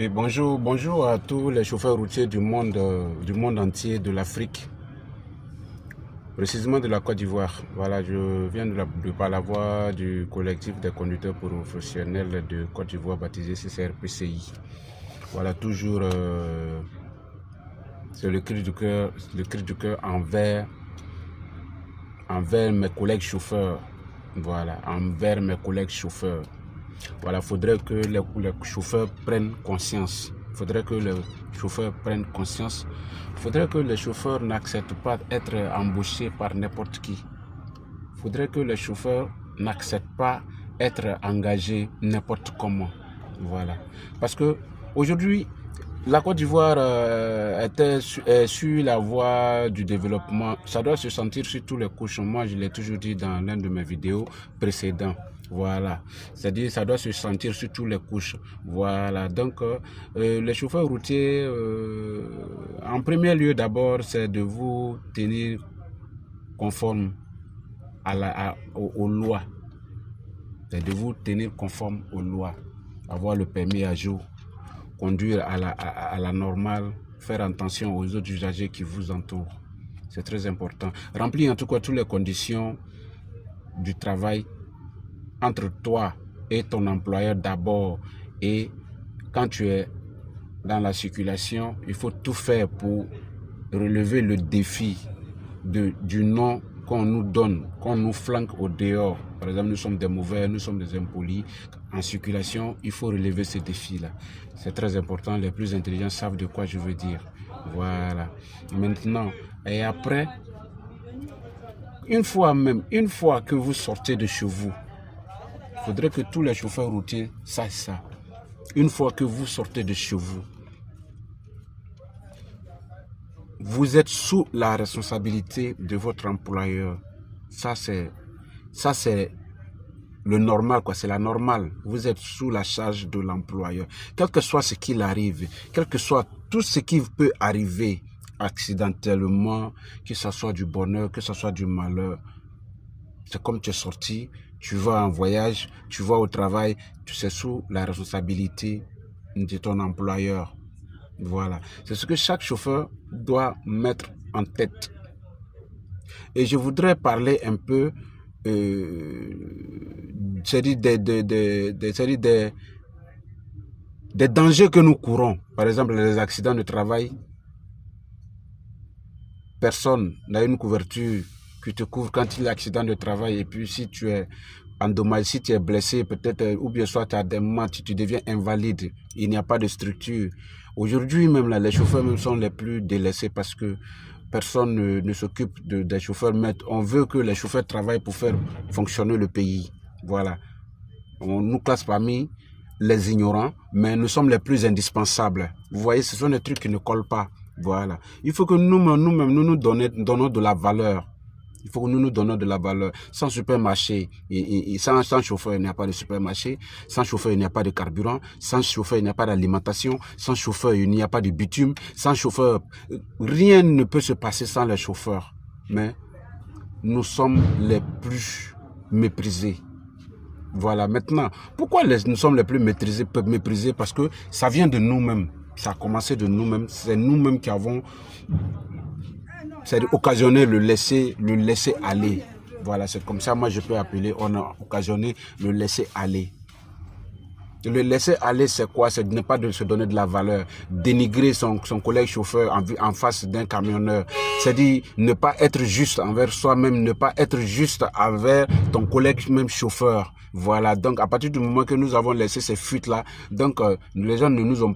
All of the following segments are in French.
Oui, bonjour à tous les chauffeurs routiers du monde entier, de l'Afrique, précisément de la Côte d'Ivoire. Voilà, je viens par la voix du collectif des conducteurs professionnels de Côte d'Ivoire baptisé CCRPCI. Voilà, toujours c'est le cri du cœur envers mes collègues chauffeurs. Voilà, envers mes collègues chauffeurs. Voilà, il faudrait que les chauffeurs prennent conscience. Il faudrait que les chauffeurs prennent conscience. Il faudrait que les chauffeurs n'acceptent pas d'être embauchés par n'importe qui. Il faudrait que les chauffeurs n'acceptent pas d'être engagés n'importe comment. Voilà. Parce que aujourd'hui, la Côte d'Ivoire est sur la voie du développement. Ça doit se sentir sur tous les couches. Moi, je l'ai toujours dit dans l'une de mes vidéos précédentes. Voilà, c'est-à-dire ça doit se sentir sur toutes les couches. Voilà, donc les chauffeurs routiers, en premier lieu d'abord, c'est de vous tenir conforme aux lois. C'est de vous tenir conforme aux lois. Avoir le permis à jour, conduire à la normale, faire attention aux autres usagers qui vous entourent. C'est très important. Remplir en tout cas toutes les conditions du travail entre toi et ton employeur d'abord, et quand tu es dans la circulation, il faut tout faire pour relever le défi du nom qu'on nous donne, qu'on nous flanque au dehors. Par exemple, nous sommes des mauvais, nous sommes des impolis. En circulation, il faut relever ces défis-là. C'est très important, les plus intelligents savent de quoi je veux dire. Voilà. Maintenant, et après, une fois que vous sortez de chez vous, il faudrait que tous les chauffeurs routiers sachent ça. Une fois que vous sortez de chez vous, vous êtes sous la responsabilité de votre employeur. Ça, c'est le normal, quoi. C'est la normale. Vous êtes sous la charge de l'employeur. Quel que soit ce qu'il arrive, quel que soit tout ce qui peut arriver accidentellement, que ce soit du bonheur, que ce soit du malheur, c'est comme tu es sorti, tu vas en voyage, tu vas au travail, tu es sous la responsabilité de ton employeur. Voilà. C'est ce que chaque chauffeur doit mettre en tête. Et je voudrais parler un peu des dangers que nous courons. Par exemple, les accidents de travail. Personne n'a une couverture qui te couvre quand il y a accident de travail, et puis si tu es endommagé, si tu es blessé, peut-être, ou bien soit tu as des mantes, tu deviens invalide, il n'y a pas de structure. Aujourd'hui même, là, les chauffeurs même sont les plus délaissés parce que personne ne s'occupe des chauffeurs. Mais on veut que les chauffeurs travaillent pour faire fonctionner le pays. Voilà. On nous classe parmi les ignorants, mais nous sommes les plus indispensables. Vous voyez, ce sont des trucs qui ne collent pas. Voilà. Il faut que nous-mêmes, nous donnons de la valeur. Il faut que nous donnons de la valeur. Sans supermarché, sans chauffeur, il n'y a pas de supermarché. Sans chauffeur, il n'y a pas de carburant. Sans chauffeur, il n'y a pas d'alimentation. Sans chauffeur, il n'y a pas de bitume. Sans chauffeur, rien ne peut se passer sans les chauffeurs. Mais nous sommes les plus méprisés. Voilà. Maintenant, pourquoi nous sommes les plus méprisés? Parce que ça vient de nous-mêmes. Ça a commencé de nous-mêmes. C'est nous-mêmes qui avons occasionné le laisser aller. Voilà, c'est comme ça, moi je peux appeler, on a occasionné le laisser aller. Le laisser aller, c'est quoi? C'est de ne pas se donner de la valeur, dénigrer son collègue chauffeur en face d'un camionneur. C'est-à-dire ne pas être juste envers soi-même, ne pas être juste envers ton collègue même chauffeur. Voilà, donc à partir du moment que nous avons laissé ces fuites-là, donc les gens ne nous ont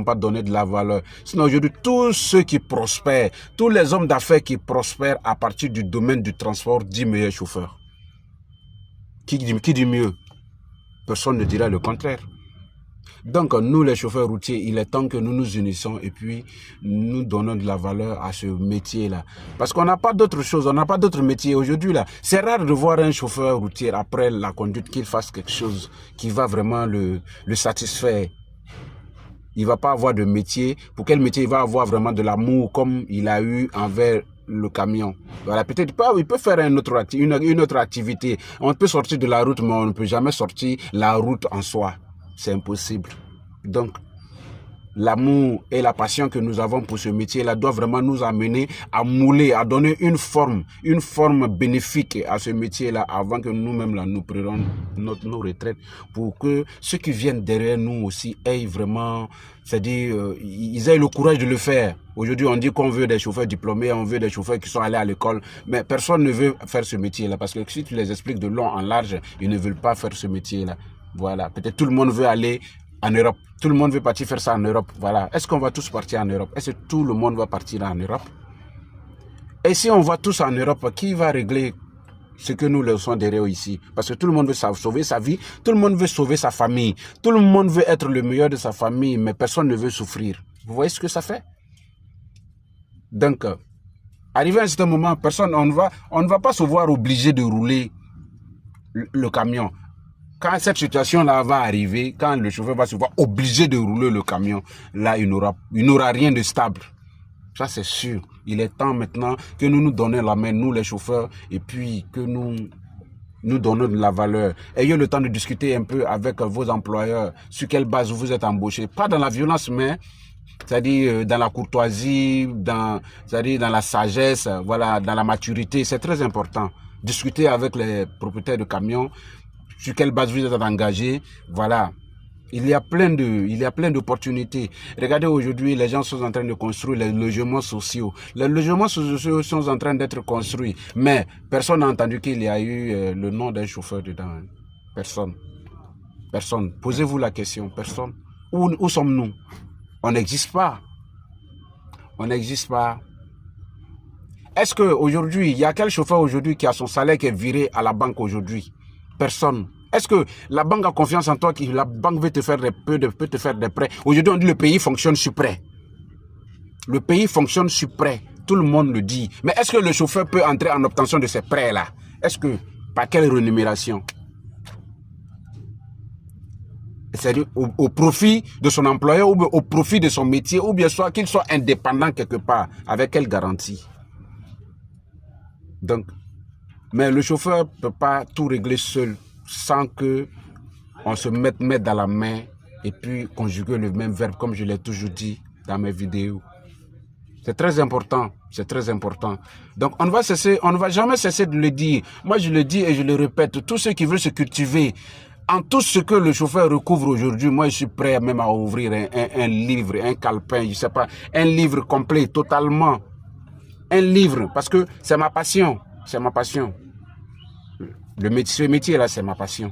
pas donné de la valeur. Sinon aujourd'hui, tous ceux qui prospèrent, tous les hommes d'affaires qui prospèrent à partir du domaine du transport, disent meilleur chauffeur. Qui dit mieux? Personne ne dira le contraire. Donc, nous, les chauffeurs routiers, il est temps que nous nous unissons et puis nous donnons de la valeur à ce métier-là. Parce qu'on n'a pas d'autre chose, on n'a pas d'autre métier. Aujourd'hui, là, c'est rare de voir un chauffeur routier, après la conduite, qu'il fasse quelque chose qui va vraiment le satisfaire. Il ne va pas avoir de métier. Pour quel métier? Il va avoir vraiment de l'amour comme il a eu envers le camion. Voilà, peut-être pas, il peut faire une autre activité. On peut sortir de la route, mais on ne peut jamais sortir la route en soi. C'est impossible. Donc, l'amour et la passion que nous avons pour ce métier-là doit vraiment nous amener à mouler, à donner une forme bénéfique à ce métier-là avant que nous-mêmes là nous prenions nos retraites, pour que ceux qui viennent derrière nous aussi aient vraiment, c'est-à-dire ils aient le courage de le faire. Aujourd'hui, on dit qu'on veut des chauffeurs diplômés, on veut des chauffeurs qui sont allés à l'école, mais personne ne veut faire ce métier-là parce que si tu les expliques de long en large, ils ne veulent pas faire ce métier-là. Voilà, peut-être tout le monde veut aller en Europe. Tout le monde veut partir faire ça en Europe. Voilà. Est-ce qu'on va tous partir en Europe? Est-ce que tout le monde va partir en Europe? Et si on va tous en Europe, qui va régler ce que nous laissons derrière ici? Parce que tout le monde veut sauver sa vie, tout le monde veut sauver sa famille, tout le monde veut être le meilleur de sa famille, mais personne ne veut souffrir. Vous voyez ce que ça fait? Donc, arrivé à un certain moment, personne, on ne va pas se voir obligé de rouler le camion. Quand cette situation-là va arriver, quand le chauffeur va se voir obligé de rouler le camion, là, il n'aura rien de stable. Ça, c'est sûr. Il est temps maintenant que nous nous donnions la main, nous les chauffeurs, et puis que nous donnons de la valeur. Ayez le temps de discuter un peu avec vos employeurs, sur quelle base vous êtes embauché. Pas dans la violence, mais c'est-à-dire dans la courtoisie, c'est-à-dire dans la sagesse, voilà, dans la maturité. C'est très important. Discuter avec les propriétaires de camions, sur quelle base vous êtes engagé, voilà. Il y a plein d'opportunités. Regardez aujourd'hui, les gens sont en train de construire les logements sociaux. Les logements sociaux sont en train d'être construits. Mais personne n'a entendu qu'il y a eu le nom d'un chauffeur dedans. Personne. Personne. Posez-vous la question. Personne. Où sommes-nous? On n'existe pas. On n'existe pas. Est-ce qu'aujourd'hui, il y a quel chauffeur aujourd'hui qui a son salaire qui est viré à la banque aujourd'hui? Personne. Est-ce que la banque a confiance en toi, que la banque veut te faire peut te faire des prêts? Aujourd'hui, on dit le pays fonctionne sur prêt. Le pays fonctionne sur prêt. Tout le monde le dit. Mais est-ce que le chauffeur peut entrer en obtention de ces prêts-là? Est-ce que, par quelle rémunération? C'est-à-dire au profit de son employeur ou au profit de son métier, ou bien soit qu'il soit indépendant quelque part. Avec quelle garantie? Donc, mais le chauffeur ne peut pas tout régler seul sans que on se mette dans la main et puis conjuguer le même verbe, comme je l'ai toujours dit dans mes vidéos. C'est très important, c'est très important. Donc on ne va jamais cesser de le dire. Moi je le dis et je le répète, tous ceux qui veulent se cultiver en tout ce que le chauffeur recouvre aujourd'hui, moi je suis prêt même à ouvrir un livre, un calepin, je sais pas, un livre complet, totalement. Un livre, parce que c'est ma passion, c'est ma passion. Ce métier-là, c'est ma passion.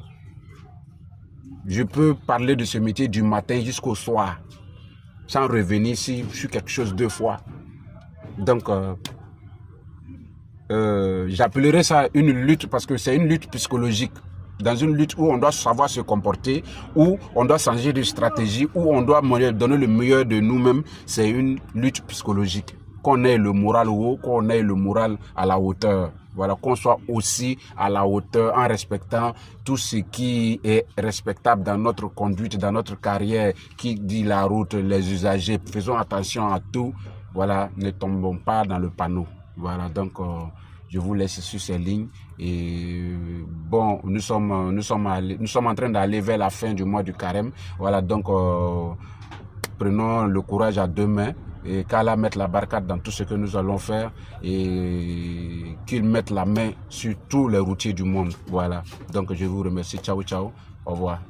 Je peux parler de ce métier du matin jusqu'au soir, sans revenir sur quelque chose deux fois. Donc, j'appellerais ça une lutte, parce que c'est une lutte psychologique. Dans une lutte où on doit savoir se comporter, où on doit changer de stratégie, où on doit donner le meilleur de nous-mêmes, c'est une lutte psychologique. Qu'on ait le moral haut, qu'on ait le moral à la hauteur. Voilà, qu'on soit aussi à la hauteur en respectant tout ce qui est respectable dans notre conduite, dans notre carrière, qui dit la route, les usagers. Faisons attention à tout. Voilà, ne tombons pas dans le panneau. Voilà, donc je vous laisse sur ces lignes. Et bon, nous sommes en train d'aller vers la fin du mois du carême. Voilà, donc prenons le courage à deux mains. Et qu'Allah mette la barcade dans tout ce que nous allons faire et qu'il mette la main sur tous les routiers du monde. Voilà. Donc je vous remercie. Ciao, ciao. Au revoir.